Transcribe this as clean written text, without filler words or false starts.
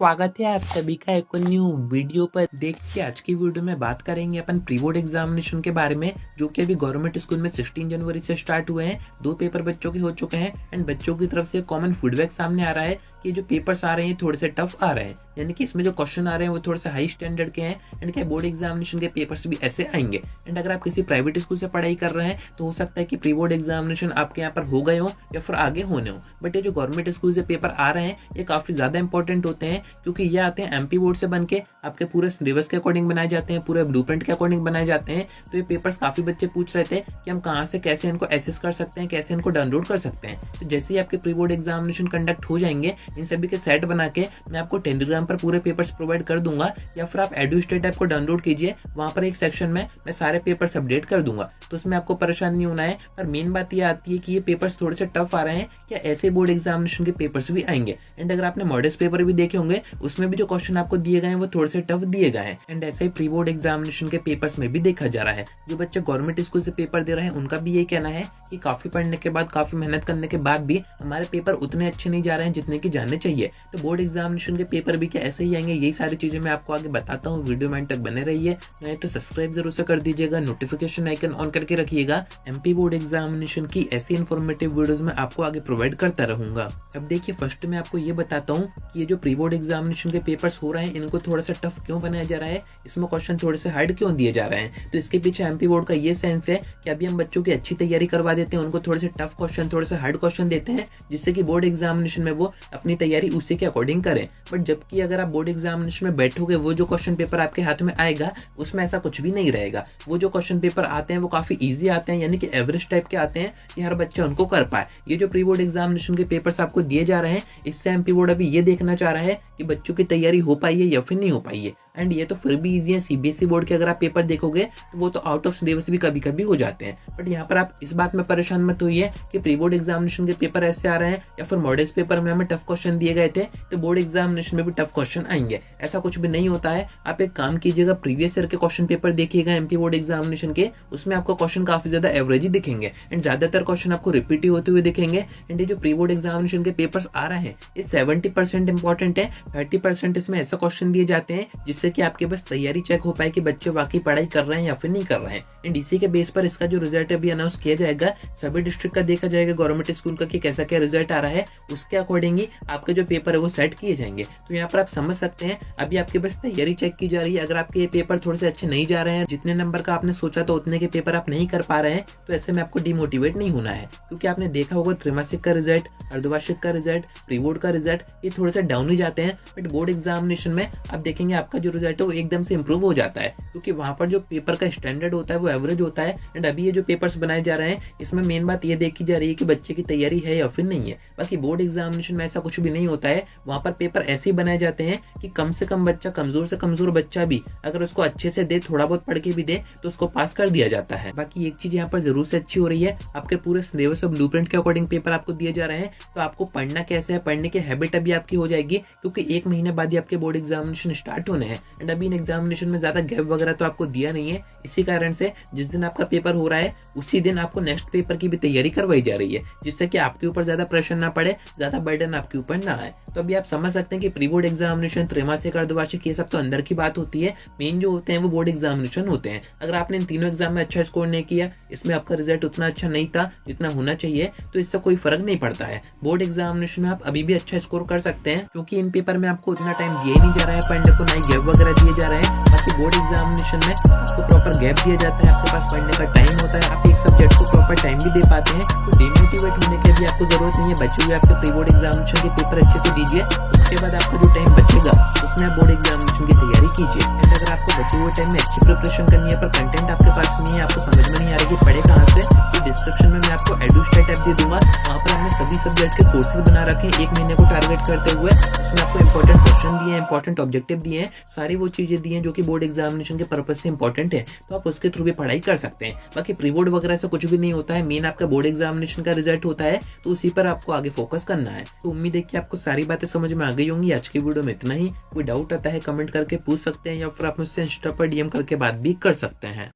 स्वागत है आप सभी का एक न्यू वीडियो पर। देखिए आज की वीडियो में बात करेंगे अपन प्री बोर्ड एग्जामिनेशन के बारे में, जो कि अभी गवर्नमेंट स्कूल में 16 जनवरी से स्टार्ट हुए हैं। 2 पेपर बच्चों के हो चुके हैं एंड बच्चों की तरफ से कॉमन फीडबैक सामने आ रहा है कि जो पेपर्स आ रहे हैं थोड़े से टफ आ रहे हैं, यानी कि इसमें जो क्वेश्चन आ रहे हैं वो थोड़े से हाई स्टैंडर्ड के हैं एंड क्या बोर्ड एग्जामिनेशन के पेपर्स भी ऐसे आएंगे। एंड अगर आप किसी प्राइवेट स्कूल से पढ़ाई कर रहे हैं तो हो सकता है कि प्री बोर्ड एग्जामिनेशन आपके यहाँ पर हो गए हो या फिर आगे होने हो, बट ये जो गवर्नमेंट स्कूल से पेपर आ रहे हैं ये काफी ज्यादा इंपॉर्टेंट होते हैं, क्योंकि ये आते हैं एमपी बोर्ड से बन के आपके पूरे सिलेबस के अकॉर्डिंग बनाए जाते हैं, पूरे ब्लूप्रिंट के अकॉर्डिंग बनाए जाते हैं। तो ये पेपर्स काफी बच्चे पूछ रहे थे कि हम कहाँ से कैसे इनको एसेस कर सकते हैं, कैसे इनको डाउनलोड कर सकते हैं। तो जैसे ही आपके प्री बोर्ड एग्जामिनेशन कंडक्ट हो जाएंगे, इन सभी के सेट बना के मैं आपको टेलीग्राम पर पूरे पेपर्स प्रोवाइड कर दूंगा, या फिर आप एडुस्टेट ऐप को डाउनलोड कीजिए, वहां पर एक सेक्शन में मैं सारे पेपर्स अपडेट कर दूंगा, तो उसमें आपको परेशान नहीं होना है। पर मेन बात ये आती है कि ये पेपर्स थोड़े से टफ आ रहे हैं, क्या ऐसे बोर्ड एग्जामिनेशन के पेपर्स भी आएंगे। एंड अगर आपने मॉडल्स पेपर भी देखे होंगे उसमें भी जो क्वेश्चन आपको दिए गए हैं वो थोड़े से टफ दिए गए हैं। एंड ऐसे ही प्री बोर्ड एग्जामिनेशन के पेपर्स में भी देखा जा रहा है, जो बच्चे गवर्नमेंट स्कूल से पेपर दे रहे हैं उनका भी ये कहना है कि काफी पढ़ने के बाद, काफी मेहनत करने के बाद भी हमारे पेपर उतने अच्छे नहीं जा रहे हैं जितने की जाने चाहिए। तो बोर्ड एग्जामिनेशन के पेपर भी क्या ऐसे ही आएंगे, यही सारी चीजें मैं आपको आगे बताता हूँ। वीडियो में तक बने रहिए, नहीं तो सब्सक्राइब जरूर से कर दीजिएगा, नोटिफिकेशन आइकन ऑन करके रखिएगा। एमपी बोर्ड एग्जामिनेशन की ऐसी इन्फॉर्मेटिव वीडियोस में आपको आगे प्रोवाइड करता रहूंगा। अब देखिए फर्स्ट में आपको ये बताता हूँ कि ये जो प्री बोर्ड एग्जामिनेशन के पेपर्स हो रहे हैं इनको थोड़ा सा टफ क्यों बनाया जा रहा है, इसमें क्वेश्चन थोड़े से हार्ड क्यों दिए जा रहे हैं। तो इसके पीछे एमपी बोर्ड का ये सेंस है कि अभी हम बच्चों की अच्छी तैयारी करवा देते हैं, उनको थोड़े से टफ क्वेश्चन, थोड़े से हार्ड क्वेश्चन देते हैं, जिससे कि बोर्ड एग्जामिनेशन में वो अपनी तैयारी उसी के अकॉर्डिंग करें। बट जबकि अगर आप बोर्ड एग्जामिनेशन में बैठोगे, वो जो क्वेश्चन पेपर आपके हाथ में आएगा उसमें ऐसा कुछ भी नहीं रहेगा। वो जो क्वेश्चन पेपर आते हैं वो काफी ईजी आते हैं, यानी कि एवरेज टाइप के आते हैं कि हर बच्चा उनको कर पाए। ये जो प्री बोर्ड एग्जामिनेशन के पेपर्स आपको दिए जा रहे हैं, इससे एमपी बोर्ड अभी ये देखना चाह रहा है कि बच्चों की तैयारी हो पाई है या फिर नहीं हो पाई है। एंड ये तो फिर भी इजी है, सीबीएसई बोर्ड के अगर आप पेपर देखोगे तो वो तो आउट ऑफ सिलेबस भी कभी कभी हो जाते हैं। बट यहाँ पर आप इस बात में परेशान मत होइए कि प्री बोर्ड एग्जामिनेशन के पेपर ऐसे आ रहे हैं या फिर मॉडल्स पेपर में हमें टफ क्वेश्चन दिए गए थे तो बोर्ड एग्जामिनेशन में भी टफ क्वेश्चन आएंगे, ऐसा कुछ भी नहीं होता है। आप एक काम कीजिएगा, प्रीवियस ईयर के क्वेश्चन पेपर देखिएगा एमपी बोर्ड एग्जामिनेशन के, उसमें आपको क्वेश्चन काफी ज्यादा एवरेज ही दिखेंगे एंड ज्यादातर क्वेश्चन आपको रिपीट होते हुए दिखेंगे। एंड ये जो प्री बोर्ड एग्जामिनेशन के पेपर्स आ रहे हैं ये 70% इंपॉर्टेंट है, 30% इसमें ऐसा क्वेश्चन दिए जाते हैं जिससे कि आपके बस तैयारी चेक हो पाए कि बच्चे वाकई पढ़ाई कर रहे हैं या फिर नहीं कर रहे हैं। एंड इसी के बेस पर इसका जो रिजल्ट अभी अनाउंस किया जाएगा, सभी डिस्ट्रिक्ट का देखा जाएगा गवर्नमेंट स्कूल का कि कैसा क्या रिजल्ट आ रहा है, उसके अकॉर्डिंग ही आपके जो पेपर है वो सेट किए जाएंगे। तो यहाँ पर आप समझ सकते हैं अभी आपकी बस तैयारी चेक की जा रही है। अगर आपके ये पेपर थोड़े से अच्छे नहीं जा रहे हैं, जितने नंबर का आपने सोचा था उतने के पेपर आप नहीं कर पा रहे हैं, तो ऐसे में आपको डिमोटिवेट नहीं होना है, क्योंकि आपने देखा होगा त्रैमासिक का रिजल्ट, अर्धवार्षिक का रिजल्ट, प्री बोर्ड का रिजल्ट ये थोड़े से डाउन ही जाते हैं। बट बोर्ड एग्जामिनेशन में आप देखेंगे आपका जो रिजल्ट है वो एकदम से इंप्रूव हो जाता है, क्योंकि वहां पर जो पेपर का स्टैंडर्ड होता है वो एवरेज होता है। एंड अभी ये जो पेपर्स बनाए जा रहे हैं इसमें मेन बात ये देखी जा रही है कि बच्चे की तैयारी है या फिर नहीं है। बाकी बोर्ड एग्जामिनेशन में ऐसा कुछ भी नहीं होता है, वहां पर पेपर ऐसे ही बनाए जाते हैं कि कम से कम बच्चा, कमजोर से कमजोर बच्चा भी अगर उसको अच्छे से दे, थोड़ा बहुत पढ़ के भी दे तो उसको पास कर दिया जाता है। बाकी एक चीज यहाँ पर जरूर से अच्छी हो रही है, आपके पूरे सिलेबस और ब्लूप्रिंट के अकॉर्डिंग पेपर आपको दिए जा रहे हैं, तो आपको पढ़ना कैसे है, पढ़ने की हैबिट अभी आपकी हो जाएगी, क्योंकि 1 महीने बाद ही आपके बोर्ड एग्जामिनेशन स्टार्ट होने हैं। एंड अभी इन एग्जामिनेशन में ज्यादा गैप वगैरह तो आपको दिया नहीं है, इसी कारण से जिस दिन आपका पेपर हो रहा है उसी दिन आपको नेक्स्ट पेपर की भी तैयारी करवाई जा रही है, जिससे कि आपके ऊपर ज्यादा प्रेशर ना पड़े, ज्यादा बर्डन आपके ऊपर ना आए। तो अभी आप समझ सकते हैं कि प्री बोर्ड एग्जामिनेशन, त्रैमासिक, अर्धवार्षिक ये सब तो अंदर की बात होती है, मेन जो होते हैं वो बोर्ड एग्जामिनेशन होते हैं। अगर आपने इन तीनों एग्जाम में अच्छा स्कोर नहीं किया, इसमें आपका रिजल्ट उतना अच्छा नहीं था जितना होना चाहिए, तो इससे कोई फर्क नहीं पड़ता है। बोर्ड एग्जामिनेशन में आप अभी भी अच्छा स्कोर कर सकते हैं, क्योंकि इन पेपर में आपको उतना टाइम दिया नहीं जा रहा है पढ़ने को, ना ही गैप वगैरह दिए जा रहे हैं। बाकी बोर्ड एग्जामिनेशन में आपको प्रॉपर गैप दिया जाता है, आपके पास पढ़ने का टाइम होता है, आप एक सब्जेक्ट को प्रॉपर टाइम भी दे पाते हैं। तो डिमोटिवेट होने की भी आपको जरूरत नहीं है, बचे हुए आपके प्री बोर्ड एग्जामिनेशन के पेपर अच्छे से दीजिए, उसके बाद आपका जो टाइम बचेगा उसमें आप बोर्ड एग्जामिनेशन की तैयारी कीजिए। एंड अगर आपको बचे हुए टाइम में अच्छी प्रिपरेशन करनी है पर कंटेंट आपके पास नहीं है, आपको समझ में नहीं आ रहा कि पढ़े कहाँ से, तो डिस्क्रिप्शन में मैं आपको एडुस्टेट ऐप दे दूंगा, वहाँ पर हमने सभी सब्जेक्ट के कोर्सेज बना रखे हैं 1 महीने को टारगेट करते हुए। उसमें आपको इंपॉर्टेंट क्वेश्चन दिए हैं, इंपॉर्टेंट ऑब्जेक्टिव दिए हैं, सारी वो चीजें दी हैं जो कि बोर्ड एग्जामिनेशन के पर्पज से इंपॉर्टेंट है, तो आप उसके थ्रू भी पढ़ाई कर सकते हैं। बाकी प्री बोर्ड वगैरह से कुछ भी नहीं होता है, मेन आपका बोर्ड एग्जामिनेशन का रिजल्ट होता है, तो उसी पर आपको आगे फोकस करना है। तो उम्मीद है कि आपको सारी बातें समझ में आ गई होंगी। आज की वीडियो में इतना ही, कोई डाउट आता है कमेंट करके पूछ सकते हैं, या फिर आप मुझसे इंस्टा पर डीएम करके बात भी कर सकते हैं।